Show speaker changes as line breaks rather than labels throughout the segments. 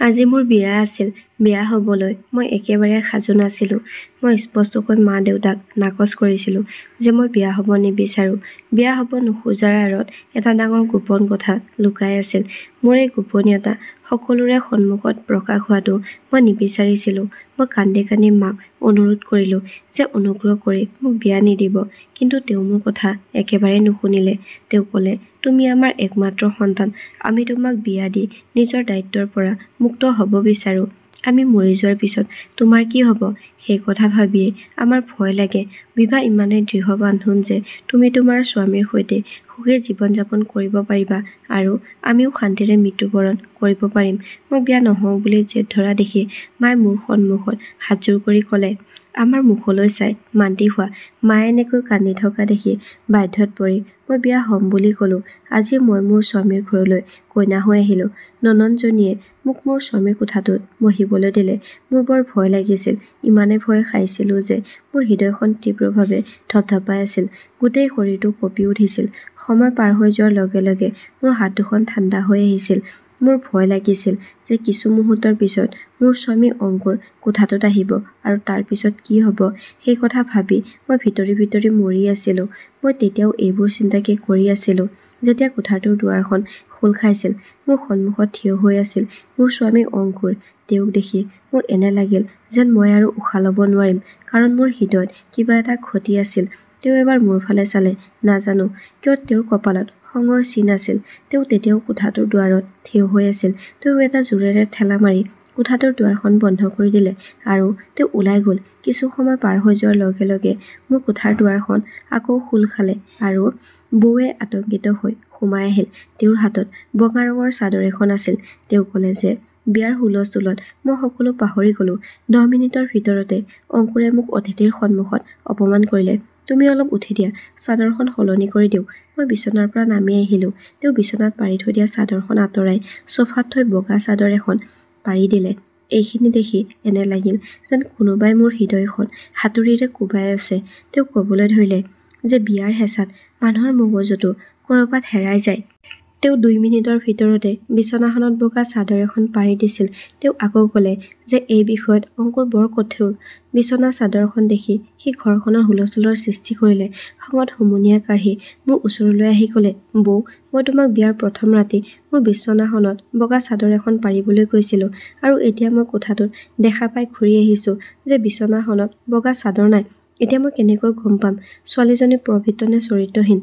আজি মোৰ বিয়া আছিল। বিয়া হ'বলৈ মই একেবাৰে সাজু নাছিলোঁ। মই স্পষ্টকৈ মা-দেউতাক নাকচ কৰিছিলোঁ যে মই বিয়া হ'ব নিবিচাৰোঁ। বিয়া হ'ব নোখোজাৰ আঁৰত এটা ডাঙৰ গোপন কথা লুকাই আছিল। মোৰ এই গোপনীয়তা সকলোৰে সন্মুখত প্ৰকাশ হোৱাটো মই নিবিচাৰিছিলোঁ। মই কান্দি কান্দি মাক অনুৰোধ কৰিলোঁ যে অনুগ্ৰহ কৰি মোক বিয়া নিদিব। কিন্তু তেওঁ মোৰ কথা একেবাৰে নুশুনিলে। তেওঁ ক'লে, তুমি আমাৰ একমাত্ৰ সন্তান। আমি তোমাক বিয়া দি নিজৰ দায়িত্বৰ পৰা মুক্ত হ'ব বিচাৰোঁ। আমি মৰি যোৱাৰ পিছত তোমাৰ কি হ'ব সেই কথা ভাবিয়েই আমাৰ ভয় লাগে। বিবাহ ইমানেই দৃঢ় বান্ধোন যে তুমি তোমাৰ স্বামীৰ সৈতে সুখী জীৱন যাপন কৰিব পাৰিবা আৰু আমিও শান্তিৰে মৃত্যুবৰণ কৰিব পাৰিম। মই বিয়া নহওঁ বুলি জেদ ধৰা দেখি মায়ে মোৰ সন্মুখত হাতজোৰ কৰি ক'লে, আমাৰ মুখলৈ চাই মান্তি হোৱা। মায়ে এনেকৈ কান্দি থকা দেখি বাধ্যত পৰি মই বিয়া হ'ম বুলি ক'লোঁ। আজি মই মোৰ স্বামীৰ ঘৰলৈ কইনা হৈ আহিলোঁ। ননন্দজনীয়ে মোক মোৰ স্বামীৰ কোঠাটোত বহিবলৈ দিলে। মোৰ বৰ ভয় লাগিছিল। ইমানে ভয় খাইছিলোঁ যে মোৰ হৃদয়খন তীব্ৰভাৱে ধপধপাই আছিল। গোটেই শৰীৰটো কঁপি উঠিছিল। সময় পাৰ হৈ যোৱাৰ লগে লগে মোৰ হাত দুখন ঠাণ্ডা হৈ আহিছিল। মোৰ ভয় লাগিছিল যে কিছু মুহূৰ্তৰ পিছত মোৰ স্বামী অংকুৰ কোঠাটোত আহিব আৰু তাৰ পিছত কি হ'ব সেই কথা ভাবি মই ভিতৰি ভিতৰি মৰি আছিলোঁ। মই তেতিয়াও এইবোৰ চিন্তাকে কৰি আছিলোঁ যেতিয়া কোঠাটোৰ দুৱাৰখন খোল খাইছিল। মোৰ সন্মুখত থিয় হৈ আছিল মোৰ স্বামী অংকুৰ। তেওঁক দেখি মোৰ এনে লাগিল যেন মই আৰু উশাহ ল'ব নোৱাৰিম, কাৰণ মোৰ হৃদয়ত কিবা এটা ঘটি আছিল। তেওঁ এবাৰ মোৰ ফালে চালে। নাজানো কিয় তেওঁৰ কপালত খঙৰ চিন আছিল। তেওঁ তেতিয়াও কোঠাটোৰ দুৱাৰত থিয় হৈ আছিল। তেওঁ এটা জোৰেৰে ঠেলা মাৰি কোঠাটোৰ দুৱাৰখন বন্ধ কৰি দিলে আৰু তেওঁ ওলাই গ'ল। কিছু সময় পাৰ হৈ যোৱাৰ লগে লগে মোৰ কোঠাৰ দুৱাৰখন আকৌ খোল খালে আৰু বৌৱে আতংকিত হৈ সোমাই আহিল। তেওঁৰ হাতত বগা ৰঙৰ চাদৰ এখন আছিল। তেওঁ ক'লে যে বিয়াৰ হুলস্থুলত মই সকলো পাহৰি গ'লোঁ। 10 মিনিটৰ ভিতৰতে অংকুৰে মোক অতিথিৰ সন্মুখত অপমান কৰিলে। তুমি অলপ উঠি দিয়া, চাদৰখন সলনি কৰি দিওঁ। মই বিচনাৰ পৰা নামি আহিলোঁ। তেওঁ বিচনাত পাৰি থৈ দিয়া চাদৰখন আঁতৰাই চোফাত থৈ বগা চাদৰ এখন পাৰি দিলে। এইখিনি দেখি এনে লাগিল যেন কোনোবাই মোৰ হৃদয়খন হাতুৰিৰে কোবাই আছে। তেওঁ ক'বলৈ ধৰিলে যে বিয়াৰ হেঁচাত মানুহৰ মগজুটো ক'ৰবাত হেৰাই যায়। তেওঁ 2 মিনিটৰ ভিতৰতে বিচনাখনত বগা চাদৰ এখন পাৰি দিছিল। তেওঁ আকৌ ক'লে যে এই বিষয়ত অংকুৰ বৰ কঠোৰ। বিচনা চাদৰখন দেখি সি ঘৰখনৰ হুলস্থুলৰ সৃষ্টি কৰিলে। খঙত হুমুনিয়াহ কাঢ়ি মোৰ ওচৰলৈ আহি ক'লে, বৌ, মই তোমাক বিয়াৰ প্ৰথম ৰাতি মোৰ বিচনাখনত বগা চাদৰ এখন পাৰিবলৈ কৈছিলোঁ আৰু এতিয়া মই কোঠাটোত দেখা পাই ঘূৰি আহিছোঁ যে বিচনাখনত বগা চাদৰ নাই। এতিয়া মই কেনেকৈ গম পাম ছোৱালীজনী প্ৰকৃত নে চৰিত্ৰহীন?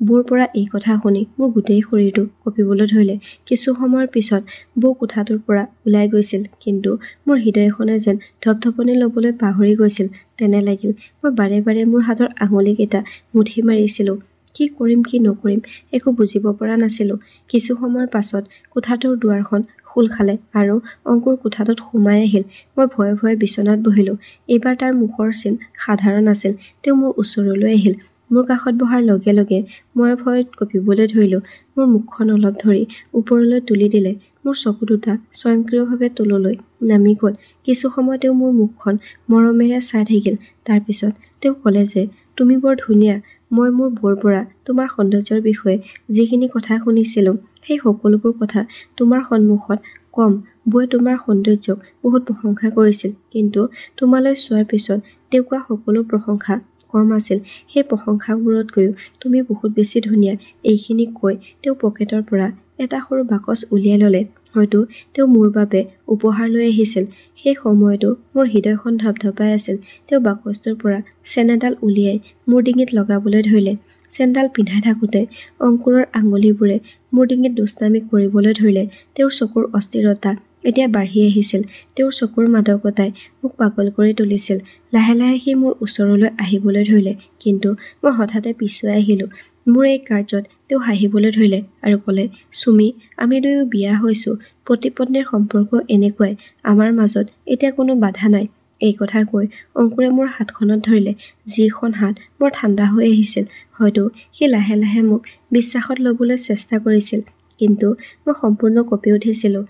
বৌৰ পৰা এই কথা শুনি মোৰ গোটেই শৰীৰটো কঁপিবলৈ ধৰিলে। কিছু সময়ৰ পিছত বৌ কোঠাটোৰ পৰা ওলাই গৈছিল, কিন্তু মোৰ হৃদয়খনে যেন ধপধপনি ল'বলৈ পাহৰি গৈছিল তেনে লাগিল। মই বাৰে বাৰে মোৰ হাতৰ আঙুলিকেইটা মুঠি মাৰিছিলোঁ। কি কৰিম কি নকৰিম একো বুজিব পৰা নাছিলোঁ। কিছু সময়ৰ পাছত কোঠাটোৰ দুৱাৰখন খোল খালে আৰু অংকুৰ কোঠাটোত সোমাই আহিল। মই ভয়ে ভয়ে বিচনাত বহিলোঁ। এইবাৰ তাৰ মুখৰ চিন সাধাৰণ আছিল। তেওঁ মোৰ ওচৰলৈ আহিল। মোৰ কাষত বহাৰ লগে লগে মই ভয়ত কঁপিবলৈ ধৰিলোঁ। মোৰ মুখখন অলপ ধৰি ওপৰলৈ তুলি দিলে। মোৰ চকু দুটা স্বয়ংক্ৰিয়ভাৱে তললৈ নামি গ'ল। কিছু সময় তেওঁ মোৰ মুখখন মৰমেৰে চাই থাকিল। তাৰ পিছত তেওঁ ক'লে যে তুমি বৰ ধুনীয়া। মই মোৰ বৌৰ পৰা তোমাৰ সৌন্দৰ্যৰ বিষয়ে যিখিনি কথা শুনিছিলোঁ সেই সকলোবোৰ কথা তোমাৰ সন্মুখত কম। বৌয়ে তোমাৰ সৌন্দৰ্যক বহুত প্ৰশংসা কৰিছিল, কিন্তু তোমালৈ চোৱাৰ পিছত তেওঁ কোৱা সকলো প্ৰশংসা কম আছিল। সেই প্ৰশংসাবোৰতকৈও তুমি বহুত বেছি ধুনীয়া। এইখিনি কৈ তেওঁ পকেটৰ পৰা এটা সৰু বাকচ উলিয়াই ল'লে। হয়তো তেওঁ মোৰ বাবে উপহাৰ লৈ আহিছিল। সেই সময়তো মোৰ হৃদয়খন ধপধপাই আছিল। তেওঁ বাকচটোৰ পৰা চেন এডাল উলিয়াই মোৰ ডিঙিত লগাবলৈ ধৰিলে। চেনডাল পিন্ধাই থাকোঁতে অংকুৰৰ আঙুলিবোৰে মোৰ ডিঙিত দুষ্টামি কৰিবলৈ ধৰিলে। তেওঁৰ চকুৰ অস্থিৰতা এতিয়া বাঢ়ি আহিছিল। তেওঁৰ চকুৰ মাদকতাই মোক পাগল কৰি তুলিছিল। লাহে লাহে সি মোৰ ওচৰলৈ আহিবলৈ ধৰিলে, কিন্তু মই হঠাতে পিছুৱাই আহিলোঁ। মোৰ এই কাৰ্যত তেওঁ হাঁহিবলৈ ধৰিলে আৰু ক'লে, চুমি, আমি দুয়ো বিয়া হৈছোঁ। পতি পত্নীৰ সম্পৰ্ক এনেকুৱাই। আমাৰ মাজত এতিয়া কোনো বাধা নাই। এই কথা কৈ অংকুৰে মোৰ হাতখনত ধৰিলে, যিখন হাত বৰ ঠাণ্ডা হৈ আহিছিল। হয়তো সি লাহে লাহে মোক বিশ্বাসত ল'বলৈ চেষ্টা কৰিছিল, কিন্তু মই সম্পূৰ্ণ কঁপি উঠিছিলোঁ।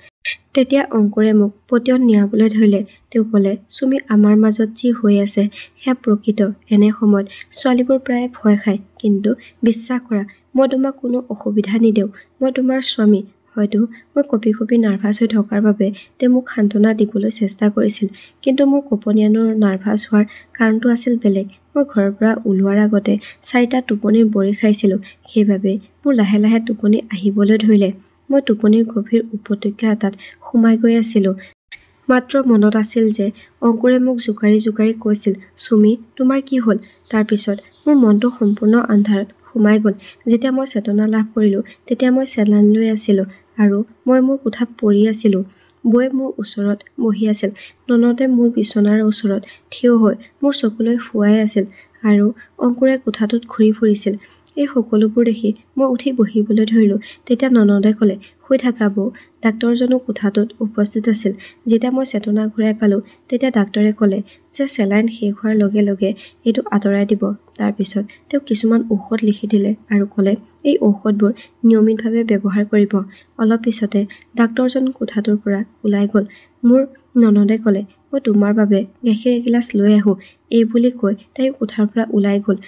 তেতিয়া অংকুৰে মোক পতিয়ন নিয়াবলৈ ধৰিলে। তেওঁ ক'লে, চুমি, আমাৰ মাজত যি হৈ আছে সেয়া প্ৰকৃত। এনে সময়ত ছোৱালীবোৰ প্ৰায়ে ভয় খায়, কিন্তু বিশ্বাস কৰা, মই তোমাক কোনো অসুবিধা নিদিওঁ। মই তোমাৰ স্বামী। হয়তো মই কঁপি কঁপি নাৰ্ভাছ হৈ থকাৰ বাবে তেওঁ মোক সান্তনা দিবলৈ চেষ্টা কৰিছিল। কিন্তু মোৰ কঁপনিয়ানো নাৰ্ভাছ হোৱাৰ কাৰণটো আছিল বেলেগ। মই ঘৰৰ পৰা ওলোৱাৰ আগতে 4টা টোপনিৰ বড়ি খাইছিলোঁ। সেইবাবে মোৰ লাহে লাহে টোপনি আহিবলৈ ধৰিলে। মই টোপনিৰ গভীৰ উপত্যকা এটাত সোমাই গৈ আছিলোঁ। মাত্ৰ মনত আছিল যে অংকুৰে মোক জোকাৰি জোকাৰি কৈছিল, চুমি তোমাৰ কি হ'ল? তাৰপিছত মোৰ মনটো সম্পূৰ্ণ আন্ধাৰত সোমাই গ'ল। যেতিয়া মই চেতনা লাভ কৰিলোঁ তেতিয়া মই চেলাইন লৈ আছিলোঁ আৰু মই মোৰ কোঠাত পৰি আছিলোঁ। বৌয়ে মোৰ ওচৰত বহি আছিল। ননদে মোৰ বিচনাৰ ওচৰত থিয় হৈ মোৰ চকুলৈ ফুৱাই আছিল আৰু অংকুৰে কোঠাটোত ঘূৰি ফুৰিছিল। এই সকলোবোৰ দেখি মই উঠি বহিবলৈ ধৰিলোঁ। তেতিয়া ননদে ক'লে, শুই থাকা বৌ। ডাক্তৰজনো কোঠাটোত উপস্থিত আছিল। যেতিয়া মই চেতনা ঘূৰাই পালোঁ তেতিয়া ডাক্তৰে ক'লে যে চেলাইন শেষ হোৱাৰ লগে লগে এইটো আঁতৰাই দিব। তাৰপিছত তেওঁ কিছুমান ঔষধ লিখি দিলে আৰু ক'লে এই ঔষধবোৰ নিয়মিতভাৱে ব্যৱহাৰ কৰিব। অলপ পিছতে ডাক্তৰজন কোঠাটোৰ পৰা ওলাই গ'ল। মোৰ ননদে ক'লে, মই তোমাৰ বাবে গাখীৰ এগিলাচ লৈ আহোঁ। এই বুলি কৈ তাইও কোঠাৰ পৰা ওলাই গ'ল।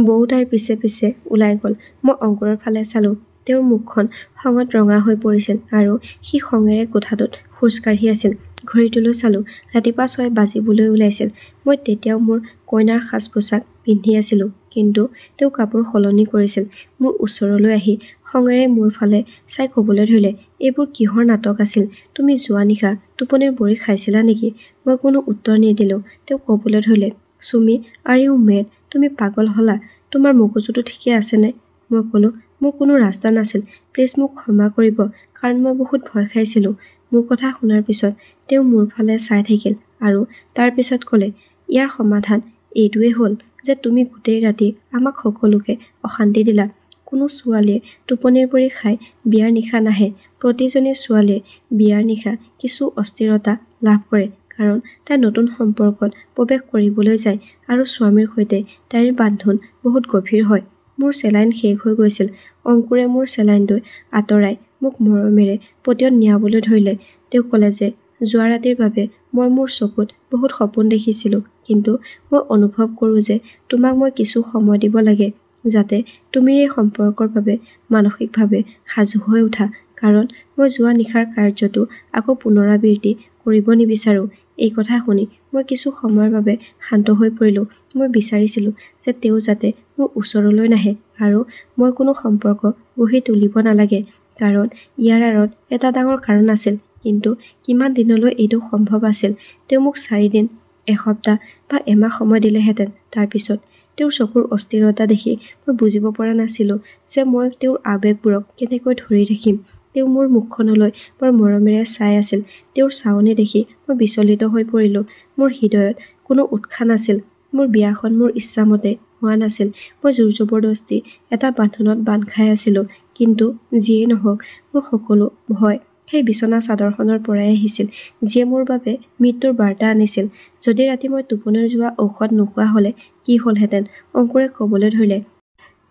বৌ তাইৰ পিছে পিছে ওলাই গ'ল। মই অংকুৰৰ ফালে চালোঁ। তেওঁৰ মুখখন খঙত ৰঙা হৈ পৰিছিল আৰু সি খঙেৰে কোঠাটোত খোজ কাঢ়ি আছিল। ঘড়ীটোলৈ চালোঁ। ৰাতিপুৱা 6 বাজিবলৈ ওলাইছিল। মই তেতিয়াও মোৰ কইনাৰ সাজ-পোছাক পিন্ধি আছিলোঁ। কিন্তু তেওঁ কাপোৰ সলনি কৰিছিল। মোৰ ওচৰলৈ আহি খঙেৰে মোৰ ফালে চাই ক'বলৈ ধৰিলে, এইবোৰ কিহৰ নাটক আছিল? তুমি যোৱা নিশা টোপনিৰ বড়ি খাইছিলা নেকি? মই কোনো উত্তৰ নিদিলোঁ। তেওঁ ক'বলৈ ধৰিলে, চুমি আৰ ইউ মেড? তুমি পাগল হ'লা? তোমাৰ মগজুটো ঠিকে আছেনে? মই ক'লোঁ, মোৰ কোনো ৰাস্তা নাছিল। প্লিজ মোক ক্ষমা কৰিব কাৰণ মই বহুত ভয় খাইছিলোঁ। মোৰ কথা শুনাৰ পিছত তেওঁ মোৰ ফালে চাই থাকিল আৰু তাৰ পিছত ক'লে, ইয়াৰ সমাধান এইটোৱেই হ'ল যে তুমি গোটেই ৰাতি আমাক সকলোকে অশান্তি দিলা। কোনো ছোৱালীয়ে টোপনিৰ বড়ি খাই বিয়াৰ নিশা নাহে। প্ৰতিজনী ছোৱালীয়ে বিয়াৰ নিশা কিছু অস্থিৰতা লাভ কৰে কাৰণ তাই নতুন সম্পৰ্কত প্ৰৱেশ কৰিবলৈ যায় আৰু স্বামীৰ সৈতে তাইৰ বান্ধোন বহুত গভীৰ হয়। মোৰ চেলাইন শেষ হৈ গৈছিল। অংকুৰে মোৰ চেলাইনটো আঁতৰাই মোক মৰমেৰে পতিয়ন নিয়াবলৈ ধৰিলে। তেওঁ ক'লে যে যোৱা ৰাতিৰ বাবে মই মোৰ চকুত বহুত সপোন দেখিছিলোঁ। কিন্তু মই অনুভৱ কৰোঁ যে তোমাক মই কিছু সময় দিব লাগে যাতে তুমি এই সম্পৰ্কৰ বাবে মানসিকভাৱে সাজু হৈ উঠা। কাৰণ মই যোৱা নিশাৰ কাৰ্যটো আকৌ পুনৰাবৃত্তি কৰিব নিবিচাৰোঁ। এই কথা শুনি মই কিছু সময়ৰ বাবে শান্ত হৈ পৰিলোঁ। মই বিচাৰিছিলোঁ যে তেওঁ যাতে মোৰ ওচৰলৈ নাহে আৰু মই কোনো সম্পৰ্ক গঢ়ি তুলিব নালাগে। কাৰণ ইয়াৰ আঁৰত এটা ডাঙৰ কাৰণ আছিল। কিন্তু কিমান দিনলৈ এইটো সম্ভৱ আছিল? তেওঁ মোক 4 দিন, এসপ্তাহ বা এমাহ সময় দিলেহেঁতেন। তাৰপিছত তেওঁৰ চকুৰ অস্থিৰতা দেখি মই বুজিব পৰা নাছিলোঁ যে মই তেওঁৰ আৱেগবোৰক কেনেকৈ ধৰি ৰাখিম। তেওঁ মোৰ মুখখনলৈ বৰ মৰমেৰে চাই আছিল। তেওঁৰ চাৱনি দেখি মই বিচলিত হৈ পৰিলোঁ। মোৰ হৃদয়ত কোনো উৎসাহ নাছিল। মোৰ বিয়াখন মোৰ ইচ্ছামতে হোৱা নাছিল। মই জোৰ-জবৰদস্তি এটা বান্ধোনত বান্ধ খাই আছিলোঁ। কিন্তু যিয়েই নহওক মোৰ সকলো ভয় সেই বিচনা চাদৰখনৰ পৰাই আহিছিল যিয়ে মোৰ বাবে মৃত্যুৰ বাৰ্তা আনিছিল। যদি ৰাতি মই টোপনিৰ যোৱা ঔষধ নোখোৱা হ'লে কি হ'লহেঁতেন? অংকুৰে ক'বলৈ ধৰিলে,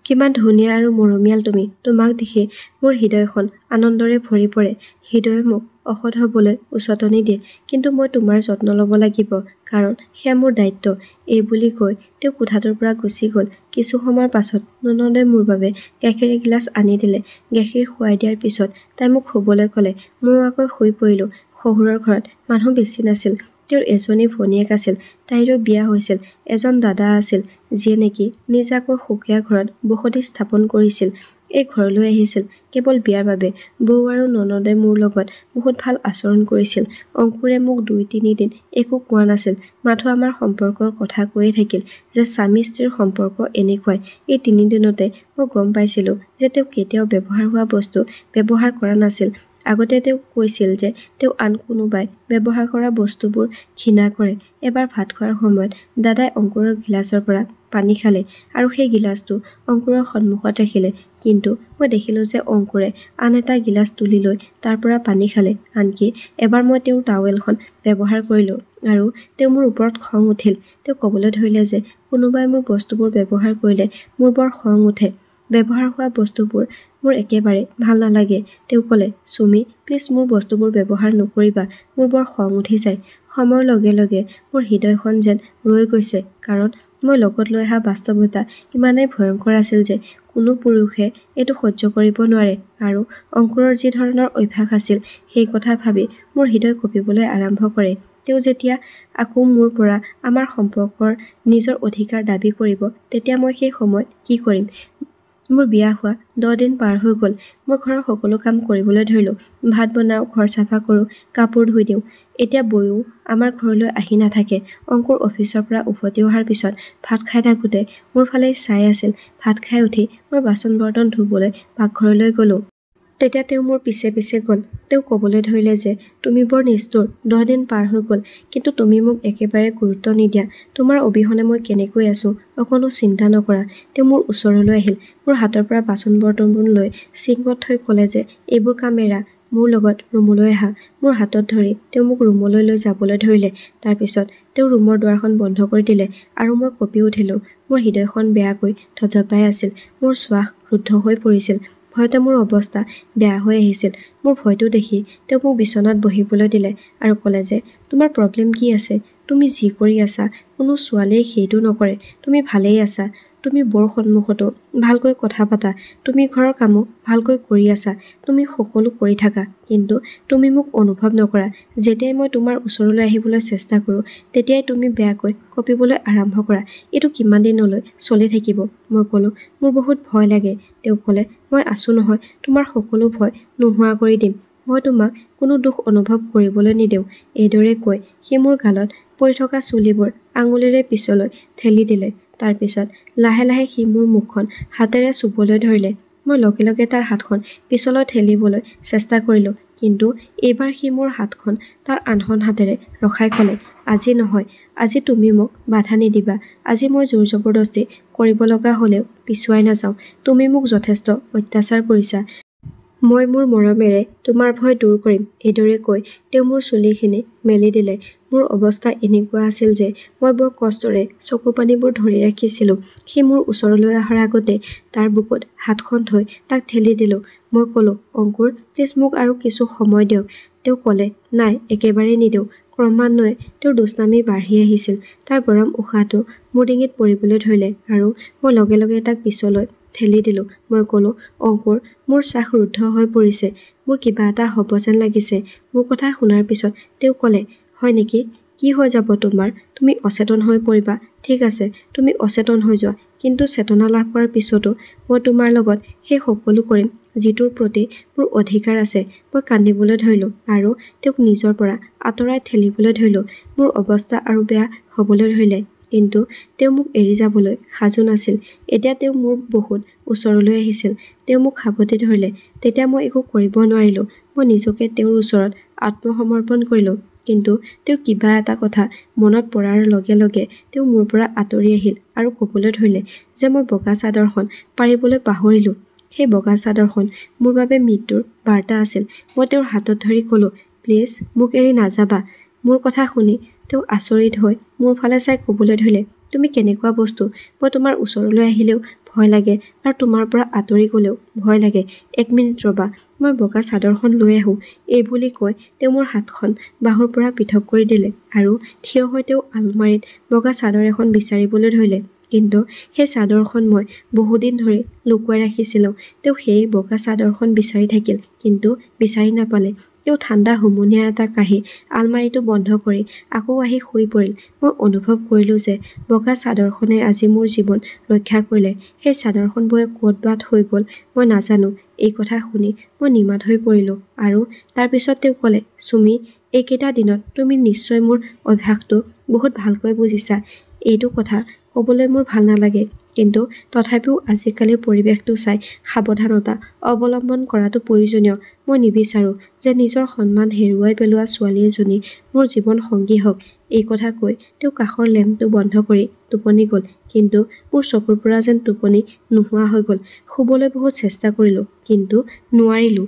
কিমান ধুনীয়া আৰু মৰমীয়াল তুমি। তোমাক দেখি মোৰ হৃদয়খন আনন্দৰে ভৰি পৰে। হৃদয়ে মোক অসৎ হ'বলৈ উচটনি দিয়ে। কিন্তু মই তোমাৰ যত্ন ল'ব লাগিব কাৰণ সেয়া মোৰ দায়িত্ব। এই বুলি কৈ তেওঁ কোঠাটোৰ পৰা গুচি গ'ল। কিছু সময়ৰ পাছত ননদে মোৰ বাবে গাখীৰ এগিলাচ আনি দিলে। গাখীৰ খুৱাই দিয়াৰ পিছত তাই মোক শুবলৈ ক'লে। মই আকৌ শুই পৰিলোঁ। শহুৰৰ ঘৰত মানুহ বেছি নাছিল। তেওঁৰ এজনী ভনীয়েক আছিল। তাইৰো বিয়া হৈছিল। এজন দাদা আছিল যিয়ে নেকি নিজাকৈ সুকীয়া ঘৰত বসতি স্থাপন কৰিছিল। এই ঘৰলৈ আহিছিল কেৱল বিয়াৰ বাবে। বৌ আৰু ননদে মোৰ লগত বহুত ভাল আচৰণ কৰিছিল। অংকুৰে মোক 2-3 দিন একো কোৱা নাছিল। মাথো আমাৰ সম্পৰ্কৰ কথা কৈয়ে থাকিল যে স্বামী-স্ত্ৰীৰ সম্পৰ্ক এনেকুৱাই। এই 3 দিনতে মই গম পাইছিলোঁ যে তেওঁ কেতিয়াও ব্যৱহাৰ হোৱা বস্তু ব্যৱহাৰ কৰা নাছিল। আগতে তেওঁ কৈছিল যে তেওঁ আন কোনোবাই ব্যৱহাৰ কৰা বস্তুবোৰ ঘৃণা কৰে। এবাৰ ভাত খোৱাৰ সময়ত দাদাই অংকুৰৰ গিলাচৰ পৰা পানী খালে আৰু সেই গিলাচটো অংকুৰৰ সন্মুখত ৰাখিলে। কিন্তু মই দেখিলোঁ যে অংকুৰে আন এটা গিলাচ তুলি লৈ তাৰ পৰা পানী খালে। আনকি এবাৰ মই তেওঁৰ টাৱেলখন ব্যৱহাৰ কৰিলোঁ আৰু তেওঁ মোৰ ওপৰত খং উঠিল। তেওঁ ক'বলৈ ধৰিলে যে কোনোবাই মোৰ বস্তুবোৰ ব্যৱহাৰ কৰিলে মোৰ বৰ খং উঠে। ব্যৱহাৰ হোৱা বস্তুবোৰ মোৰ একেবাৰে ভাল নালাগে। তেওঁ ক'লে, চুমি, প্লিজ মোৰ বস্তুবোৰ ব্যৱহাৰ নকৰিবা, মোৰ বৰ খং উঠি যায়। সময়ৰ লগে লগে মোৰ হৃদয়খন যেন ৰৈ গৈছে, কাৰণ মই লগত লৈ অহা বাস্তৱতা ইমানেই ভয়ংকৰ আছিল যে কোনো পুৰুষে এইটো সহ্য কৰিব নোৱাৰে। আৰু অংকুৰৰ যি ধৰণৰ অভ্যাস আছিল সেই কথা ভাবি মোৰ হৃদয় কঁপিবলৈ আৰম্ভ কৰে। তেওঁ যেতিয়া আকৌ মোৰ পৰা আমাৰ সম্পৰ্কৰ নিজৰ অধিকাৰ দাবী কৰিব, তেতিয়া মই সেই সময়ত কি কৰিম? মোৰ বিয়া হোৱা 10 দিন পাৰ হৈ গ'ল। মই ঘৰৰ সকলো কাম কৰিবলৈ ধৰিলোঁ। ভাত বনাওঁ, ঘৰ চাফা কৰোঁ, কাপোৰ ধুই দিওঁ। এতিয়া বৌও আমাৰ ঘৰলৈ আহি নাথাকে। অংকুৰ অফিচৰ পৰা উভতি অহাৰ পিছত ভাত খাই থাকোঁতে মোৰ ফালে চাই আছিল। ভাত খাই উঠি মই বাচন বৰ্তন ধুবলৈ পাকঘৰলৈ গ'লোঁ। তেতিয়া তেওঁ মোৰ পিছে পিছে গ'ল। তেওঁ ক'বলৈ ধৰিলে যে তুমি বৰ নিষ্ঠুৰ, 10 দিন পাৰ হৈ গ'ল, কিন্তু তুমি মোক একেবাৰে গুৰুত্ব নিদিয়া। তোমাৰ অবিহনে মই কেনেকৈ আছোঁ, অকণো চিন্তা নকৰা। তেওঁ মোৰ ওচৰলৈ আহিল। মোৰ হাতৰ পৰা বাচন বৰ্তনবোৰ লৈ চিংকত থৈ ক'লে যে এইবোৰ কাম এৰা, মোৰ লগত ৰুমলৈ আহা। মোৰ হাতত ধৰি তেওঁ মোক ৰুমলৈ লৈ যাবলৈ ধৰিলে। তাৰপিছত তেওঁ ৰুমৰ দুৱাৰখন বন্ধ কৰি দিলে আৰু মই কঁপি উঠিলোঁ। মোৰ হৃদয়খন বেয়াকৈ ধপধপাই আছিল। মোৰ শ্বাস ৰুদ্ধ হৈ পৰিছিল। ভয়তে মোৰ অৱস্থা বেয়া হৈ আহিছিল। মোৰ ভয়টো দেখি তেওঁ মোক বিচনাত বহিবলৈ দিলে আৰু ক'লে যে তোমাৰ প্ৰব্লেম কি আছে? তুমি যি কৰি আছা কোনো ছোৱালীয়ে সেইটো নকৰে। তুমি ভালেই আছা। তুমি বৰ সন্মুখতো ভালকৈ কথা পাতা। তুমি ঘৰৰ কামো ভালকৈ কৰি আছা। তুমি সকলো কৰি থাকা, কিন্তু তুমি মোক অনুভৱ নকৰা। যেতিয়াই মই তোমাৰ ওচৰলৈ আহিবলৈ চেষ্টা কৰোঁ, তেতিয়াই তুমি বেয়াকৈ কঁপিবলৈ আৰম্ভ কৰা। এইটো কিমান দিনলৈ চলি থাকিব? মই ক'লোঁ, মোৰ বহুত ভয় লাগে। তেওঁ ক'লে, মই আছোঁ নহয়, তোমাৰ সকলো ভয় নোহোৱা কৰি দিম। মই তোমাক কোনো দুখ অনুভৱ কৰিবলৈ নিদিওঁ। এইদৰে কৈ সি মোৰ গালত পৰি থকা চুলিবোৰ আঙুলিৰে পিছলৈ ঠেলি দিলে। তাৰপিছত লাহে লাহে সি মোৰ মুখখন হাতেৰে চুবলৈ ধৰিলে। মই লগে লগে তাৰ হাতখন পিছলৈ ঠেলিবলৈ চেষ্টা কৰিলোঁ, কিন্তু এইবাৰ সি মোৰ হাতখন তাৰ আনখন হাতেৰে ৰখাই ক'লে, আজি নহয়, আজি তুমি মোক বাধা নিদিবা। আজি মই জোৰ জবৰদস্তি কৰিব লগা হ'লেও পিছুৱাই নাযাওঁ। তুমি মোক যথেষ্ট অত্যাচাৰ কৰিছা। মই মোৰ মৰমেৰে তোমাৰ ভয় দূৰ কৰিম। এইদৰে কৈ তেওঁ মোৰ চুলিখিনি মেলি দিলে। মোৰ অৱস্থা এনেকুৱা আছিল যে মই বৰ কষ্টৰে চকু পানীবোৰ ধৰি ৰাখিছিলোঁ। সি মোৰ ওচৰলৈ অহাৰ আগতে তাৰ বুকুত হাতখন থৈ তাক ঠেলি দিলোঁ। মই ক'লোঁ, অংকুৰ, প্লিজ মোক আৰু কিছু সময় দিয়ক। তেওঁ ক'লে, নাই, একেবাৰেই নিদিওঁ। ক্ৰমান্বয়ে তেওঁৰ দুষ্টামি বাঢ়ি আহিছিল। তাৰ গৰম উশাহটো মোৰ ডিঙিত পৰিবলৈ ধৰিলে আৰু মই লগে লগে তাক পিছলৈ ঠেলি দিলোঁ। মই ক'লোঁ, অংকুৰ, মোৰ শ্বাস ৰুদ্ধ হৈ পৰিছে। মোৰ কিবা এটা হ'ব যেন লাগিছে। মোৰ কথা শুনাৰ পিছত তেওঁ ক'লে, হয় নেকি? কি হৈ যাব তোমাৰ? তুমি অচেতন হৈ পৰিবা। ঠিক আছে, তুমি অচেতন হৈ যোৱা, কিন্তু চেতনা লাভ কৰাৰ পিছতো মই তোমাৰ লগত সেই সকলো কৰিম যিটোৰ প্ৰতি মোৰ অধিকাৰ আছে। মই কান্দিবলৈ ধৰিলোঁ আৰু তেওঁক নিজৰ পৰা আঁতৰাই ঠেলিবলৈ ধৰিলোঁ। মোৰ অৱস্থা আৰু বেয়া হ'বলৈ ধৰিলে, কিন্তু তেওঁ মোক এৰি যাবলৈ সাজু নাছিল। এতিয়া তেওঁ মোৰ বহুত ওচৰলৈ আহিছিল। তেওঁ মোক সাবটি ধৰিলে। তেতিয়া মই একো কৰিব নোৱাৰিলোঁ। মই নিজকে তেওঁৰ ওচৰত আত্মসমৰ্পণ কৰিলোঁ। কিন্তু তেওঁৰ কিবা এটা কথা মনত পৰাৰ লগে লগে তেওঁ মোৰ পৰা আঁতৰি আহিল আৰু ক'বলৈ ধৰিলে যে মই বগা চাদৰখন পাৰিবলৈ পাহৰিলোঁ। সেই বগা চাদৰখন মোৰ বাবে মৃত্যুৰ বাৰ্তা আছিল। মই তেওঁৰ হাতত ধৰি ক'লোঁ, প্লিজ মোক এৰি নাযাবা। মোৰ কথা শুনি তেওঁ আচৰিত হৈ মোৰ ফালে চাই ক'বলৈ ধৰিলে, তুমি কেনেকুৱা বস্তু? মই তোমাৰ ওচৰলৈ আহিলেও ভয় লাগে আৰু তোমাৰ পৰা আঁতৰি গ'লেও ভয় লাগে। 1 মিনিট ৰ'বা, মই বগা চাদৰখন লৈ আহোঁ। এই বুলি কৈ তেওঁ মোৰ হাতখন বাহুৰ পৰা পৃথক কৰি দিলে আৰু থিয় হৈ তেওঁ আলমাৰীত বগা চাদৰ এখন বিচাৰিবলৈ ধৰিলে। কিন্তু সেই চাদৰখন মই বহুদিন ধৰি লুকুৱাই ৰাখিছিলোঁ। তেওঁ সেই বগা চাদৰখন বিচাৰি থাকিল, কিন্তু বিচাৰি নাপালে। তেওঁ ঠাণ্ডা হুমুনিয়া এটা কাঢ়ি আলমাৰীটো বন্ধ কৰি আকৌ আহি শুই পৰিল। মই অনুভৱ কৰিলোঁ যে বগা চাদৰখনে আজি মোৰ জীৱন ৰক্ষা কৰিলে। সেই চাদৰখন বৌয়ে ক'ত বা থৈ গ'ল মই নাজানো। এই কথা শুনি মই নিমাত হৈ পৰিলোঁ আৰু তাৰ পিছত তেওঁ ক'লে, চুমি, এইকেইটা দিনত তুমি নিশ্চয় মোৰ অভ্যাসটো বহুত ভালকৈ বুজিছা। এইটো কথা ক'বলৈ মোৰ ভাল নালাগে, কিন্তু তথাপিও আজিকালিৰ পৰিৱেশটো চাই সাৱধানতা অৱলম্বন কৰাটো প্ৰয়োজনীয়। মই নিবিচাৰোঁ যে নিজৰ সন্মান হেৰুৱাই পেলোৱা ছোৱালী এজনী মোৰ জীৱন সংগী হওক। এই কথা কৈ তেওঁ কাষৰ লেম্পটো বন্ধ কৰি টোপনি গ'ল, কিন্তু মোৰ চকুৰ পৰা যেন টোপনি নোহোৱা হৈ গ'ল। শুবলৈ বহুত চেষ্টা কৰিলোঁ, কিন্তু নোৱাৰিলোঁ।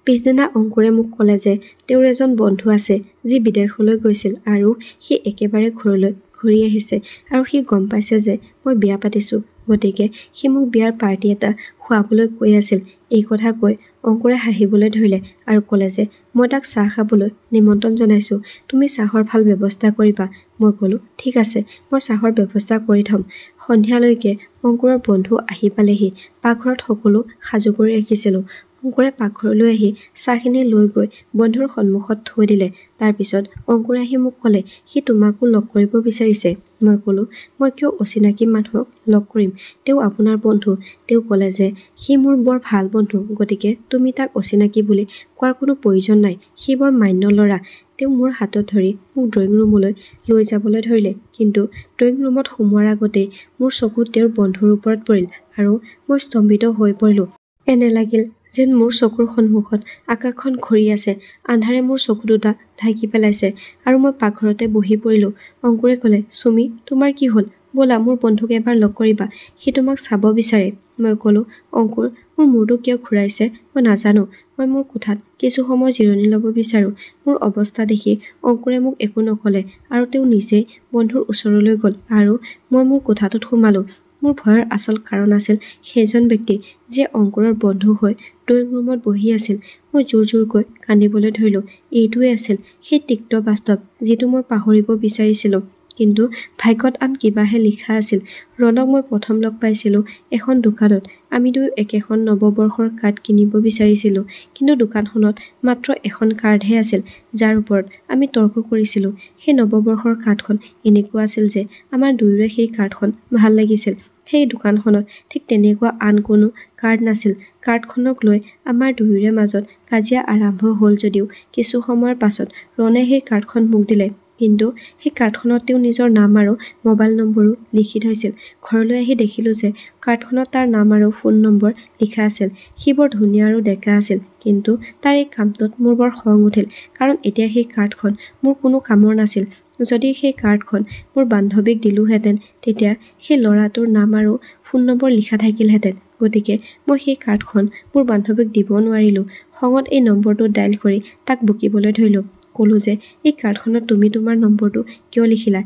পিছদিনা অংকুৰে মোক ক'লে যে তেওঁৰ এজন বন্ধু আছে যি বিদেশলৈ গৈছিল আৰু সি একেবাৰে ঘৰলৈ ঘূৰি আহিছে আৰু সি গম পাইছে যে মই বিয়া পাতিছোঁ। গতিকে সি মোক বিয়াৰ পাৰ্টি এটা খুৱাবলৈ কৈ আছিল। এই কথা কৈ অংকুৰে হাঁহিবলৈ ধৰিলে আৰু ক'লে যে মই তাক চাহ খাবলৈ নিমন্ত্ৰণ জনাইছোঁ, তুমি চাহৰ ভাল ব্যৱস্থা কৰিবা। মই ক'লোঁ ঠিক আছে, মই চাহৰ ব্যৱস্থা কৰি থ'ম। সন্ধিয়ালৈকে অংকুৰৰ বন্ধু আহি পালেহি। পাকঘৰত সকলো সাজু কৰি ৰাখিছিলোঁ। অংকুৰে পাকঘৰলৈ আহি চাহখিনি লৈ গৈ বন্ধুৰ সন্মুখত থৈ দিলে। তাৰপিছত অংকুৰে আহি মোক ক'লে সি তোমাকো লগ কৰিব বিচাৰিছে। মই ক'লোঁ মই কিয় অচিনাকি মানুহক লগ কৰিম, তেওঁ আপোনাৰ বন্ধু। তেওঁ ক'লে যে সি মোৰ বৰ ভাল বন্ধু, গতিকে তুমি তাক অচিনাকি বুলি কোৱাৰ কোনো প্ৰয়োজন নাই। সি বৰ মান্য ল'ৰা। তেওঁ মোৰ হাতত ধৰি মোক ড্ৰয়িং ৰুমলৈ লৈ যাবলৈ ধৰিলে, কিন্তু ড্ৰয়িং ৰুমত সোমোৱাৰ আগতেই মোৰ চকু তেওঁৰ বন্ধুৰ ওপৰত পৰিল আৰু মই স্তম্ভিত হৈ পৰিলোঁ। এনে লাগিল যেন মোৰ চকুৰ সন্মুখত আকাশখন ঘূৰি আছে, আন্ধাৰে মোৰ চকু দুটা ঢাকি পেলাইছে আৰু মই পাকঘৰতে বহি পৰিলোঁ। অংকুৰে ক'লে চুমি তোমাৰ কি হ'ল? ব'লা মোৰ বন্ধুক এবাৰ লগ কৰিবা, সি তোমাক চাব বিচাৰে। মই ক'লোঁ অংকুৰ মোৰ মূৰটো কিয় ঘূৰাইছে মই নাজানো। মই মোৰ কোঠাত কিছু সময় জিৰণি ল'ব বিচাৰোঁ। মোৰ অৱস্থা দেখি অংকুৰে মোক একো নক'লে আৰু তেওঁ নিজেই বন্ধুৰ ওচৰলৈ গ'ল আৰু মই মোৰ কোঠাটোত সোমালোঁ। মোৰ ভয়ৰ আচল কাৰণ আছিল সেইজন ব্যক্তি যিয়ে অংকুৰৰ বন্ধু হৈ ড্ৰয়িং ৰুমত বহি আছিল। মই জোৰ জোৰকৈ কান্দিবলৈ ধৰিলোঁ। এইটোৱেই আছিল সেই তিক্ত বাস্তৱ যিটো মই পাহৰিব বিচাৰিছিলোঁ, কিন্তু ভাগ্যত আন কিবাহে লিখা আছিল। ৰণক মই প্ৰথম লগ পাইছিলোঁ এখন দোকানত। আমি দুয়ো একেখন নৱবৰ্ষৰ কাৰ্ড কিনিব বিচাৰিছিলোঁ, কিন্তু দোকানখনত মাত্ৰ এখন কাৰ্ডহে আছিল যাৰ ওপৰত আমি তৰ্ক কৰিছিলোঁ। সেই নৱবৰ্ষৰ কাৰ্ডখন এনেকুৱা আছিল যে আমাৰ দুয়োৰে সেই কাৰ্ডখন ভাল লাগিছিল। সেই দোকানখনত ঠিক তেনেকুৱা আন কোনো কাৰ্ড নাছিল। কাৰ্ডখনক লৈ আমাৰ দুয়োৰে মাজত কাজিয়া আৰম্ভ হ'ল যদিও কিছু সময়ৰ পাছত ৰণে সেই কাৰ্ডখন মোক দিলে, কিন্তু সেই কাৰ্ডখনত তেওঁ নিজৰ নাম আৰু মোবাইল নম্বৰো লিখি থৈছিল। ঘৰলৈ আহি দেখিলোঁ যে কাৰ্ডখনত তাৰ নাম আৰু ফোন নম্বৰ লিখা আছিল। সি বৰ ধুনীয়া আৰু ডেকা আছিল, কিন্তু তাৰ এই কামটোত মোৰ বৰ খং উঠিল, কাৰণ এতিয়া সেই কাৰ্ডখন মোৰ কোনো কামৰ নাছিল। যদি সেই কাৰ্ডখন মোৰ বান্ধৱীক দিলোহেঁতেন তেতিয়া সেই ল'ৰাটোৰ নাম আৰু ফোন নম্বৰ লিখা থাকিলহেঁতেন। গতিকে মই সেই কাৰ্ডখন মোৰ বান্ধৱীক দিব নোৱাৰিলোঁ। খঙত এই নম্বৰটো ডায়েল কৰি তাক বকিবলৈ ধৰিলোঁ। ক'লোঁ যে এই কাৰ্ডখনত তুমি তোমাৰ নম্বৰটো কিয় লিখিলা?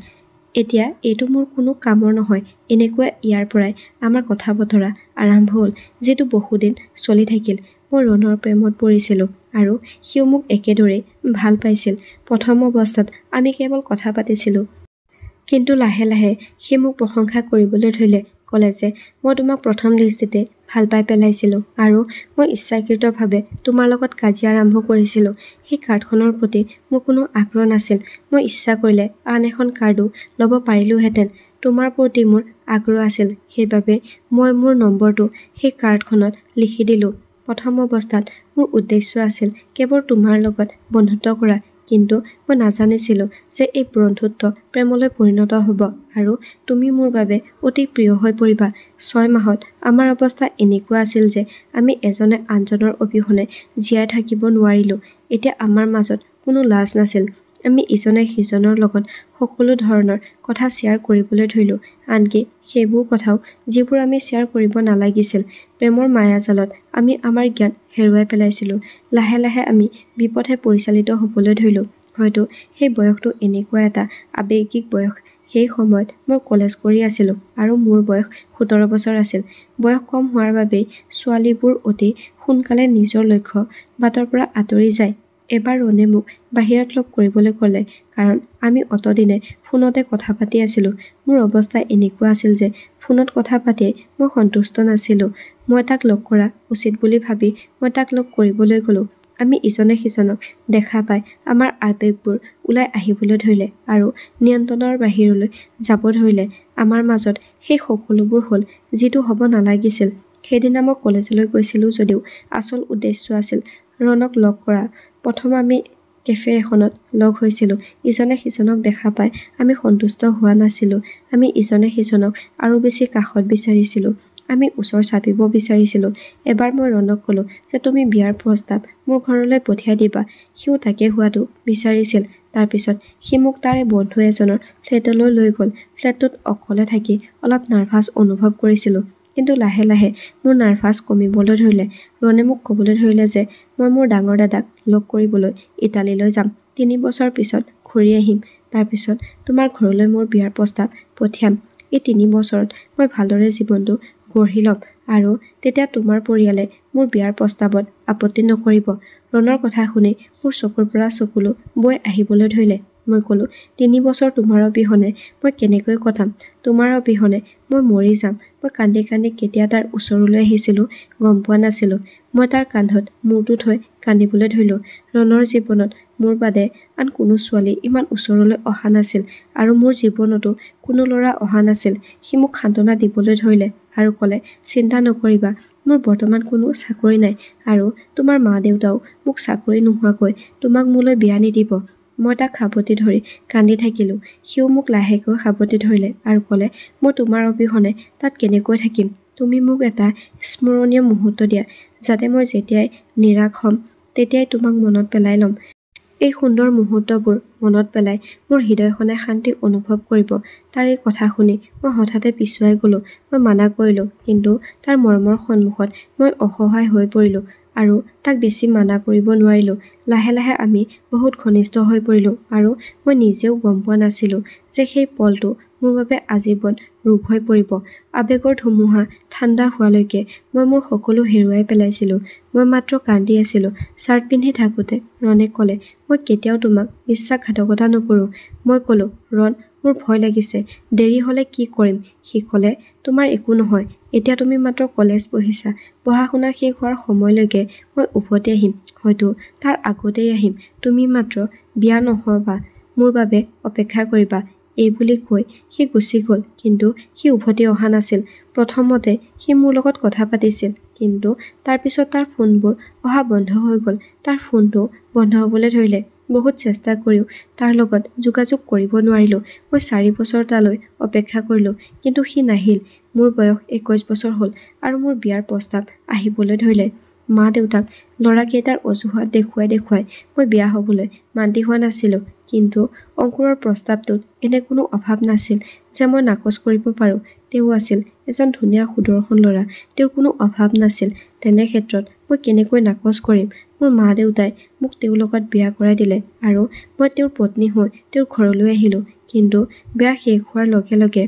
এতিয়া এইটো মোৰ কোনো কামৰ নহয়। এনেকুৱা ইয়াৰ পৰাই আমাৰ কথা বতৰা আৰম্ভ হ'ল, যিটো বহুদিন চলি থাকিল। মই ৰণৰ প্ৰেমত পৰিছিলোঁ আৰু সিও মোক একেদৰেই ভাল পাইছিল। প্ৰথম অৱস্থাত আমি কেৱল কথা পাতিছিলোঁ, কিন্তু লাহে লাহে সি মোক প্ৰশংসা কৰিবলৈ ধৰিলে। ক'লে যে মই তোমাক প্ৰথম দৃষ্টিতে ভাল পাই পেলাইছিলোঁ আৰু মই ইচ্ছাকৃতভাৱে তোমাৰ লগত কাজিয়া আৰম্ভ কৰিছিলোঁ। সেই কাৰ্ডখনৰ প্ৰতি মোৰ কোনো আগ্ৰহ নাছিল। মই ইচ্ছা কৰিলে আন এখন কাৰ্ডো ল'ব পাৰিলোহেঁতেন। তোমাৰ প্ৰতি মোৰ আগ্ৰহ আছিল, সেইবাবে মই মোৰ নম্বৰটো সেই কাৰ্ডখনত লিখি দিলোঁ। প্ৰথম অৱস্থাত মোৰ উদ্দেশ্য আছিল কেৱল তোমাৰ লগত বন্ধুত্ব কৰা, কিন্তু মই নাজানিছিলোঁ যে এই বন্ধুত্ব প্ৰেমলৈ পৰিণত হ'ব আৰু তুমি মোৰ বাবে অতি প্ৰিয় হৈ পৰিবা। 6 মাহত আমাৰ অৱস্থা এনেকুৱা আছিল যে আমি এজনে আনজনৰ অবিহনে জীয়াই থাকিব নোৱাৰিলোঁ। এতিয়া আমাৰ মাজত কোনো লাজ নাছিল। আমি ইজনে সিজনৰ লগত সকলো ধৰণৰ কথা শ্বেয়াৰ কৰিবলৈ ধৰিলোঁ, আনকি সেইবোৰ কথাও যিবোৰ আমি শ্বেয়াৰ কৰিব নালাগিছিল। প্ৰেমৰ মায়াজালত আমি আমাৰ জ্ঞান হেৰুৱাই পেলাইছিলোঁ। লাহে লাহে আমি বিপথে পৰিচালিত হ'বলৈ ধৰিলোঁ। হয়তো সেই বয়সটো এনেকুৱা এটা আৱেগিক বয়স। সেই সময়ত মই কলেজ কৰি আছিলোঁ আৰু মোৰ বয়স 17 বছৰ আছিল। বয়স কম হোৱাৰ বাবেই ছোৱালীবোৰ অতি সোনকালে নিজৰ লক্ষ্য বাটৰ পৰা আঁতৰি যায়। এবাৰ ৰণে মোক বাহিৰত লগ কৰিবলৈ ক'লে, কাৰণ আমি অতদিনে ফোনতে কথা পাতি আছিলোঁ। মোৰ অৱস্থা এনেকুৱা আছিল যে ফোনত কথা পাতিয়েই মই সন্তুষ্ট নাছিলোঁ। মই তাক লগ কৰা উচিত বুলি ভাবি মই তাক লগ কৰিবলৈ গ'লোঁ। আমি ইজনে সিজনক দেখা পাই আমাৰ আৱেগবোৰ ওলাই আহিবলৈ ধৰিলে আৰু নিয়ন্ত্ৰণৰ বাহিৰলৈ যাব ধৰিলে। আমাৰ মাজত সেই সকলোবোৰ হ'ল যিটো হ'ব নালাগিছিল। সেইদিনা মই কলেজলৈ গৈছিলোঁ যদিও আচল উদ্দেশ্য আছিল ৰণক লগ কৰা। প্ৰথম আমি কেফে এখনত লগ হৈছিলোঁ। ইজনে সিজনক দেখা পাই আমি সন্তুষ্ট হোৱা নাছিলোঁ। আমি ইজনে সিজনক আৰু বেছি কাষত বিচাৰিছিলোঁ। আমি ওচৰ চাপিব বিচাৰিছিলোঁ। এবাৰ মই ৰণক ক'লোঁ যে তুমি বিয়াৰ প্ৰস্তাৱ মোৰ ঘৰলৈ পঠিয়াই দিবা। সিও তাকে হোৱাটো বিচাৰিছিল। তাৰপিছত সি মোক তাৰে বন্ধু এজনৰ ফ্লেটলৈ লৈ গ'ল। ফ্লেটটোত অকলে থাকি অলপ নাৰ্ভাছ অনুভৱ কৰিছিলোঁ, কিন্তু লাহে লাহে মোৰ নাৰ্ভাছ কমিবলৈ ধৰিলে। ৰণে মোক ক'বলৈ ধৰিলে যে মই মোৰ ডাঙৰ দাদাক লগ কৰিবলৈ ইটালীলৈ যাম। 3 বছৰ পিছত ঘূৰি আহিম। তাৰপিছত তোমাৰ ঘৰলৈ মোৰ বিয়াৰ প্ৰস্তাৱ পঠিয়াম। এই 3 বছৰত মই ভালদৰে জীৱনটো গঢ়ি ল'ম আৰু তেতিয়া তোমাৰ পৰিয়ালে মোৰ বিয়াৰ প্ৰস্তাৱত আপত্তি নকৰিব। ৰণৰ কথা শুনি মোৰ চকুৰ পৰা চকুলো বৈ আহিবলৈ ধৰিলে। মই ক'লো, 3 বছৰ তোমাৰ অবিহনে মই কেনেকৈ কটাম? তোমাৰ অবিহনে মই মৰি যাম। মই কান্দি কান্দি কেতিয়া তাৰ ওচৰলৈ আহিছিলোঁ গম পোৱা নাছিলোঁ। মই তাৰ কান্ধত মূৰটো থৈ কান্দিবলৈ ধৰিলোঁ। ৰণৰ জীৱনত মোৰ বাদে আন কোনো ছোৱালী ইমান ওচৰলৈ অহা নাছিল আৰু মোৰ জীৱনতো কোনো ল'ৰা অহা নাছিল। সি মোক সান্তনা দিবলৈ ধৰিলে আৰু ক'লে, চিন্তা নকৰিবা, মোৰ বৰ্তমান কোনো চাকৰি নাই আৰু তোমাৰ মা-দেউতাও মোক চাকৰি নোহোৱাকৈ তোমাক মোলৈ বিয়া নিদিব। মই তাক সাবটি ধৰি কান্দি থাকিলোঁ। সিও মোক লাহেকৈ সাবটি ধৰিলে আৰু ক'লে, মই তোমাৰ অবিহনে তাত কেনেকৈ থাকিম? তুমি মোক এটা স্মৰণীয় মুহূৰ্ত দিয়া, যাতে মই যেতিয়াই নিৰাশ হ'ম তেতিয়াই তোমাক মনত পেলাই ল'ম। এই সুন্দৰ মুহূৰ্তবোৰ মনত পেলাই মোৰ হৃদয়খনে শান্তি অনুভৱ কৰিব। তাৰ এই কথা শুনি মই হঠাতে পিছুৱাই গ'লো। মই মানা কৰিলোঁ, কিন্তু তাৰ মৰমৰ সন্মুখত মই অসহায় হৈ পৰিলোঁ আৰু তাক বেছি মানা কৰিব নোৱাৰিলোঁ। লাহে লাহে আমি বহুত ঘনিষ্ঠ হৈ পৰিলোঁ আৰু মই নিজেও গম পোৱা নাছিলোঁ যে সেই পলটো মোৰ বাবে আজীৱন ৰোগ হৈ পৰিব। আৱেগৰ ধুমুহা ঠাণ্ডা হোৱালৈকে মই মোৰ সকলো হেৰুৱাই পেলাইছিলোঁ। মই মাত্ৰ কান্দি আছিলোঁ। চাৰ্ট পিন্ধি থাকোঁতে ৰনে ক'লে, মই কেতিয়াও তোমাক বিশ্বাসঘাতকতা নকৰোঁ। মই ক'লো, ৰন, মোৰ ভয় লাগিছে। দেৰি হ'লে কি কৰিম? সি ক'লে, তোমাৰ একো নহয়। এতিয়া তুমি মাত্ৰ কলেজ পঢ়িছা। পঢ়া-শুনা শেষ হোৱাৰ সময়লৈকে মই উভতি আহিম, হয়তো তাৰ আগতেই আহিম। তুমি মাত্ৰ বিয়া নহ'বা, মোৰ বাবে অপেক্ষা কৰিবা। এই বুলি কৈ সি গুচি গ'ল, কিন্তু সি উভতি অহা নাছিল। প্ৰথমতে সি মোৰ লগত কথা পাতিছিল, কিন্তু তাৰ পিছত তাৰ ফোনবোৰ অহা বন্ধ হৈ গ'ল। তাৰ ফোনটো বন্ধ হ'বলৈ ধৰিলে। বহুত চেষ্টা কৰিও তাৰ লগত যোগাযোগ কৰিব নোৱাৰিলোঁ। মই 4 বছৰ তালৈ অপেক্ষা কৰিলোঁ, কিন্তু সি নাহিল। মোৰ বয়স 21 বছৰ হ'ল আৰু মোৰ বিয়াৰ প্ৰস্তাৱ আহিবলৈ ধৰিলে। মা-দেউতাক ল'ৰাকেইটাৰ অজুহাত দেখুৱাই দেখুৱাই মই বিয়া হ'বলৈ মান্তি হোৱা নাছিলোঁ, কিন্তু অংকুৰৰ প্ৰস্তাৱটোত এনে কোনো অভাৱ নাছিল যে মই নাকচ কৰিব পাৰোঁ। তেওঁ আছিল এজন ধুনীয়া সুদৰ্শন ল'ৰা, তেওঁৰ কোনো অভাৱ নাছিল। তেনে ক্ষেত্ৰত মই কেনেকৈ নাকচ কৰিম? মোৰ মা-দেউতাই মোক তেওঁৰ লগত বিয়া কৰাই দিলে আৰু মই তেওঁৰ পত্নী হৈ তেওঁৰ ঘৰলৈ আহিলোঁ। কিন্তু বিয়া শেষ হোৱাৰ লগে লগে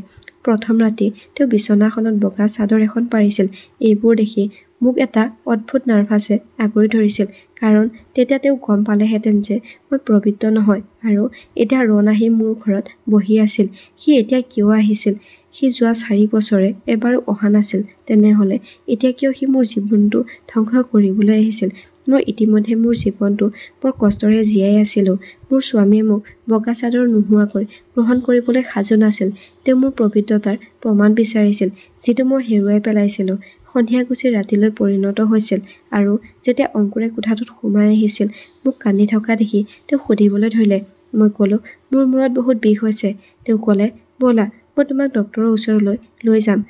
প্ৰথম ৰাতি তেওঁ বিচনাখনত বগা চাদৰ এখন পাৰিছিল। এইবোৰ দেখি মোক এটা অদ্ভুত নাৰ্ভাছে আগুৰি ধৰিছিল, কাৰণ তেতিয়া তেওঁ গম পালেহেঁতেন যে মই পবিত্ৰ নহয়। আৰু এতিয়া ৰণ আহি মোৰ ঘৰত বহি আছিল। সি এতিয়া কিয় আহিছিল? সি যোৱা 4 বছৰে এবাৰো অহা নাছিল। তেনেহ'লে এতিয়া কিয় সি মোৰ জীৱনটো ধ্বংস কৰিবলৈ আহিছিল? মই ইতিমধ্যে মোৰ জীৱনটো বৰ কষ্টৰে জীয়াই আছিলোঁ। মোৰ স্বামীয়ে মোক বগা চাদৰ নোহোৱাকৈ গ্ৰহণ কৰিবলৈ সাজু নাছিল। তেওঁ মোৰ পবিত্ৰতাৰ প্ৰমাণ বিচাৰিছিল, যিটো মই হেৰুৱাই পেলাইছিলোঁ। সন্ধিয়া গুচি ৰাতিলৈ পৰিণত হৈছিল আৰু যেতিয়া অংকুৰে কোঠাটোত সোমাই আহিছিল, মোক কান্দি থকা দেখি তেওঁ সুধিবলৈ ধৰিলে। মই ক'লো, মোৰ মূৰত বহুত বিষ হৈছে। তেওঁ ক'লে, ব'লা, মই তোমাক ডক্টৰৰ ওচৰলৈ লৈ যাম।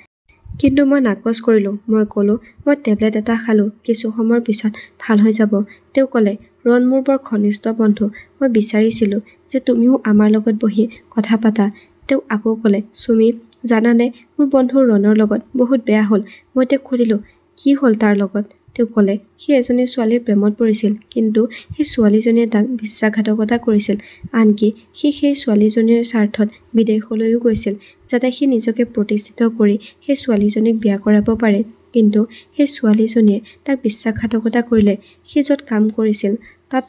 কিন্তু মই নাকচ কৰিলোঁ। মই ক'লো, মই টেবলেট এটা খালোঁ, কিছু সময়ৰ পিছত ভাল হৈ যাব। তেওঁ ক'লে, ৰণ মোৰ বৰ ঘনিষ্ঠ বন্ধু। মই বিচাৰিছিলোঁ যে তুমিও আমাৰ লগত বহি কথা পাতা। তেওঁ আকৌ ক'লে, চুমি, জানানে, মোৰ বন্ধু ৰণৰ লগত বহুত বেয়া হ'ল। মই তেওঁক সুধিলোঁ, কি হ'ল তাৰ লগত? তেওঁ ক'লে, সি এজনী ছোৱালীৰ প্ৰেমত পৰিছিল, কিন্তু সেই ছোৱালীজনীয়ে তাক বিশ্বাসঘাতকতা কৰিছিল। আনকি সি সেই ছোৱালীজনীৰ স্বাৰ্থত বিদেশলৈও গৈছিল, যাতে সি নিজকে প্ৰতিষ্ঠিত কৰি সেই ছোৱালীজনীক বিয়া কৰাব পাৰে। কিন্তু সেই ছোৱালীজনীয়ে তাক বিশ্বাসঘাতকতা কৰিলে। সি য'ত কাম কৰিছিল তাত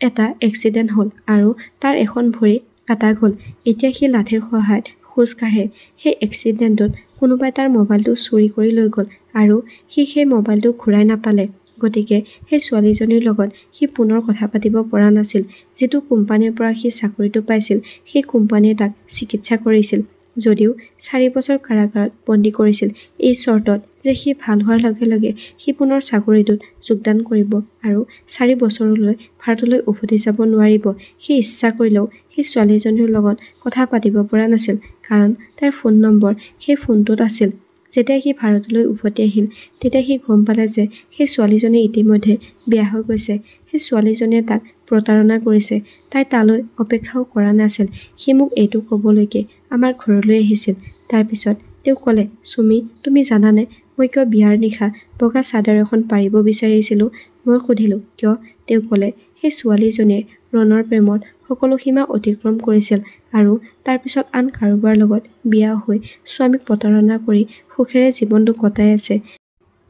এটা এক্সিডেণ্ট হ'ল আৰু তাৰ এখন ভৰি কাটা গ'ল। এতিয়া সি লাঠিৰ সহায়ত খোজ কাঢ়ে। সেই এক্সিডেণ্টত কোনোবাই তাৰ মোবাইলটো চুৰি কৰি লৈ গ'ল আৰু সি সেই মোবাইলটো ঘূৰাই নাপালে। গতিকে সেই ছোৱালীজনীৰ লগত সি পুনৰ কথা পাতিব পৰা নাছিল। যিটো কোম্পানীৰ পৰা সি চাকৰিটো পাইছিল, সেই কোম্পানীয়ে তাক চিকিৎসা কৰিছিল, যদিও 4 বছৰ কাৰাগাৰত বন্দী কৰিছিল, এই চৰ্তত যে সি ভাল হোৱাৰ লগে লগে সি পুনৰ চাকৰিটোত যোগদান কৰিব আৰু 4 বছৰলৈ ভাৰতলৈ উভতি যাব নোৱাৰিব। সি ইচ্ছা কৰিলেও সেই ছোৱালীজনীৰ লগত কথা পাতিব পৰা নাছিল, কাৰণ তাইৰ ফোন নম্বৰ সেই ফোনটোত আছিল। যেতিয়া সি ভাৰতলৈ উভতি আহিল, তেতিয়া সি গম পালে যে সেই ছোৱালীজনী ইতিমধ্যে বিয়া হৈ গৈছে। সেই ছোৱালীজনীয়ে তাক প্ৰতাৰণা কৰিছে। তাই তালৈ অপেক্ষাও কৰা নাছিল। সি মোক এইটো ক'বলৈকে আমাৰ ঘৰলৈ আহিছিল। তাৰ পিছত তেওঁ ক'লে, চুমি, তুমি জানানে মই কিয় বিয়াৰ নিশা বগা চাদৰ এখন পাৰিব বিচাৰিছিলোঁ? মই সুধিলোঁ, কিয়? তেওঁ ক'লে, সেই ছোৱালীজনীয়ে ৰণৰ প্ৰেমত সকলো সীমা অতিক্ৰম কৰিছিল আৰু তাৰ পিছত আন কাৰোবাৰ লগত বিয়া হৈ স্বামীক প্ৰতাৰণা কৰি সুখেৰে জীৱনটো কটাই আছে।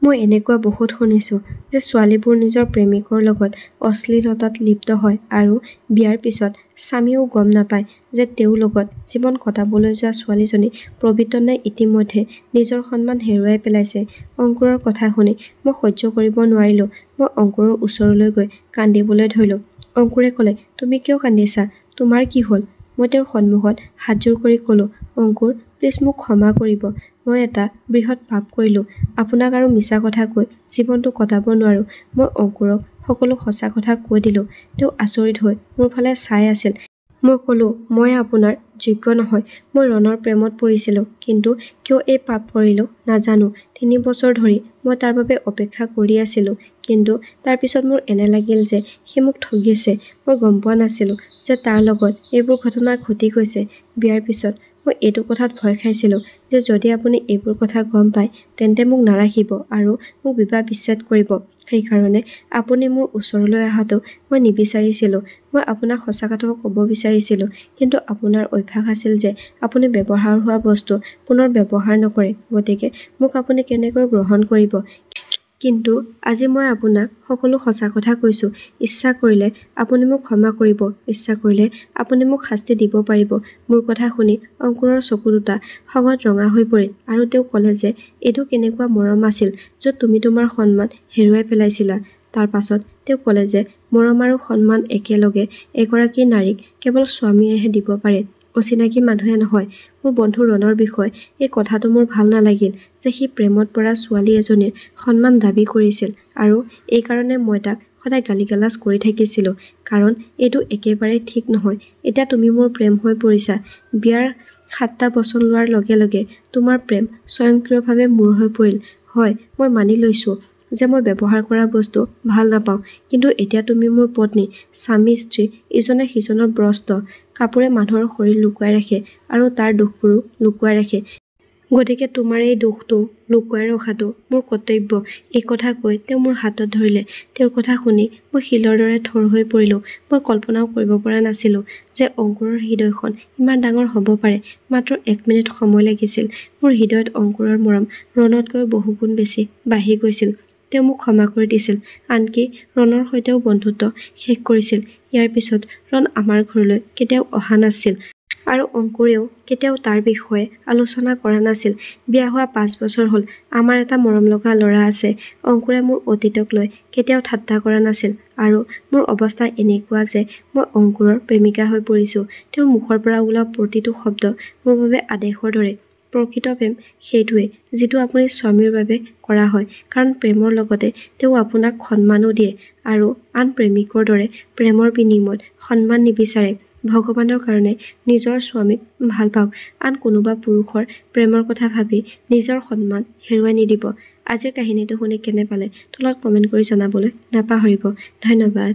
মই এনেকুৱা বহুত শুনিছোঁ যে ছোৱালীবোৰ নিজৰ প্ৰেমিকৰ লগত অশ্লীলতাত লিপ্ত হয় আৰু বিয়াৰ পিছত স্বামীয়েও গম নাপায় যে তেওঁৰ লগত জীৱন কটাবলৈ যোৱা ছোৱালীজনী প্ৰকৃত নে ইতিমধ্যে নিজৰ সন্মান হেৰুৱাই পেলাইছে। অংকুৰৰ কথা শুনি মই সহ্য কৰিব নোৱাৰিলোঁ। মই অংকুৰৰ ওচৰলৈ গৈ কান্দিবলৈ ধৰিলোঁ। অংকুৰে ক'লে, তুমি কিয় কান্দিছা? তোমাৰ কি হ'ল? মই তেওঁৰ সন্মুখত হাতযোৰ কৰি ক'লোঁ, অংকুৰ, প্লিজ মোক ক্ষমা কৰিব। মই এটা বৃহৎ পাপ কৰিলোঁ। আপোনাক আৰু মিছা কথা কৈ জীৱনটো কটাব নোৱাৰোঁ। মই অংকুৰক সকলো সঁচা কথা কৈ দিলোঁ। তেওঁ আচৰিত হৈ মোৰ ফালে চাই আছিল। মই ক'লোঁ, মই আপোনাৰ যোগ্য নহয়। মই ৰণৰ প্ৰেমত পৰিছিলোঁ, কিন্তু কিয় এই পাপ কৰিলোঁ নাজানো। ৩ বছৰ ধৰি মই তাৰ বাবে অপেক্ষা কৰি আছিলোঁ, কিন্তু তাৰ পিছত মোৰ এনে লাগিল যে সি মোক ঠগিছে। মই গম পোৱা নাছিলোঁ যে তাৰ লগত এইবোৰ ঘটনা ঘটি গৈছে। বিয়াৰ পিছত মই এইটো কথাত ভয় খাইছিলোঁ যে যদি আপুনি এইবোৰ কথা গম পায় তেন্তে মোক নাৰাখিব আৰু মোক বিবাহ বিচ্ছেদ কৰিব। সেইকাৰণে আপুনি মোৰ ওচৰলৈ অহাটো মই নিবিচাৰিছিলোঁ। মই আপোনাক সঁচা কথা ক'ব বিচাৰিছিলোঁ, কিন্তু আপোনাৰ অভ্যাস আছিল যে আপুনি ব্যৱহাৰ হোৱা বস্তু পুনৰ ব্যৱহাৰ নকৰে। গতিকে মোক আপুনি কেনেকৈ গ্ৰহণ কৰিব? কিন্তু আজি মই আপোনাক সকলো সঁচা কথা কৈছোঁ। ইচ্ছা কৰিলে আপুনি মোক ক্ষমা কৰিব, ইচ্ছা কৰিলে আপুনি মোক শাস্তি দিব পাৰিব। মোৰ কথা শুনি অংকুৰৰ চকু দুটা খঙত ৰঙা হৈ পৰিল আৰু তেওঁ ক'লে যে এইটো কেনেকুৱা মৰম আছিল য'ত তুমি তোমাৰ সন্মান হেৰুৱাই পেলাইছিলা। তাৰ পাছত তেওঁ ক'লে যে মৰম আৰু সন্মান একেলগে এগৰাকী নাৰীক কেৱল স্বামীয়েহে দিব পাৰে, অচিনাকি মানুহে নহয়। মোৰ বন্ধু ৰণৰ বিষয়ে এই কথাটো মোৰ ভাল নালাগিল যে সি প্ৰেমত পৰা ছোৱালী এজনীৰ সন্মান দাবী কৰিছিল আৰু এইকাৰণে মই তাক সদায় গালি-গালাজ কৰি থাকিছিলোঁ, কাৰণ এইটো একেবাৰে ঠিক নহয়। এতিয়া তুমি মোৰ প্ৰেম হৈ পৰিছা। বিয়াৰ 7টা বচন লোৱাৰ লগে লগে তোমাৰ প্ৰেম স্বয়ংক্ৰিয়ভাৱে মোৰ হৈ পৰিল। হয়, মই মানি লৈছোঁ যে মই ব্যৱহাৰ কৰা বস্তু ভাল নাপাওঁ, কিন্তু এতিয়া তুমি মোৰ পত্নী, স্বামী, স্ত্ৰী, ইজনে সিজনৰ বস্ত্ৰ। কাপোৰে মানুহৰ শৰীৰ লুকুৱাই ৰাখে আৰু তাৰ দুখবোৰো লুকুৱাই ৰাখে। গতিকে তোমাৰ এই দুখটো লুকুৱাই ৰখাটো মোৰ কৰ্তব্য। এই কথা কৈ তেওঁ মোৰ হাতত ধৰিলে। তেওঁৰ কথা শুনি মই শিলৰ দৰে থৰ হৈ পৰিলোঁ। মই কল্পনাও কৰিব পৰা নাছিলোঁ যে অংকুৰৰ হৃদয়খন ইমান ডাঙৰ হ'ব পাৰে। মাত্ৰ 1 মিনিট সময় লাগিছিল। মোৰ হৃদয়ত অংকুৰৰ মৰম ৰণতকৈ বহুগুণ বেছি বাঢ়ি গৈছিল। তেওঁ মোক ক্ষমা কৰি দিছিল, আনকি ৰণৰ সৈতেও বন্ধুত্ব শেষ কৰিছিল। ইয়াৰ পিছত ৰণ আমাৰ ঘৰলৈ কেতিয়াও অহা নাছিল আৰু অংকুৰেও কেতিয়াও তাৰ বিষয়ে আলোচনা কৰা নাছিল। বিয়া হোৱা 5 বছৰ হ'ল। আমাৰ এটা মৰমলগা ল'ৰা আছে। অংকুৰে মোৰ অতীতক লৈ কেতিয়াও ঠাট্টা কৰা নাছিল আৰু মোৰ অৱস্থা এনেকুৱা যে মই অংকুৰৰ প্ৰেমিকা হৈ পৰিছোঁ। তেওঁৰ মুখৰ পৰা ওলোৱা প্ৰতিটো শব্দ মোৰ বাবে আদেশৰ দৰে। প্ৰকৃত প্ৰেম সেইটোৱে যিটো আপুনি স্বামীৰ বাবে কৰা হয়, কাৰণ প্ৰেমৰ লগতে তেওঁ আপোনাক সন্মানো দিয়ে আৰু আন প্ৰেমিকৰ দৰে প্ৰেমৰ বিনিময়ত সন্মান নিবিচাৰে। ভগৱানৰ কাৰণে নিজৰ স্বামীক ভাল পাওক। আন কোনোবা পুৰুষৰ প্ৰেমৰ কথা ভাবি নিজৰ সন্মান হেৰুৱাই নিদিব। আজিৰ কাহিনীটো শুনি কেনে পালে তলত কমেণ্ট কৰি জনাবলৈ নাপাহৰিব। ধন্যবাদ।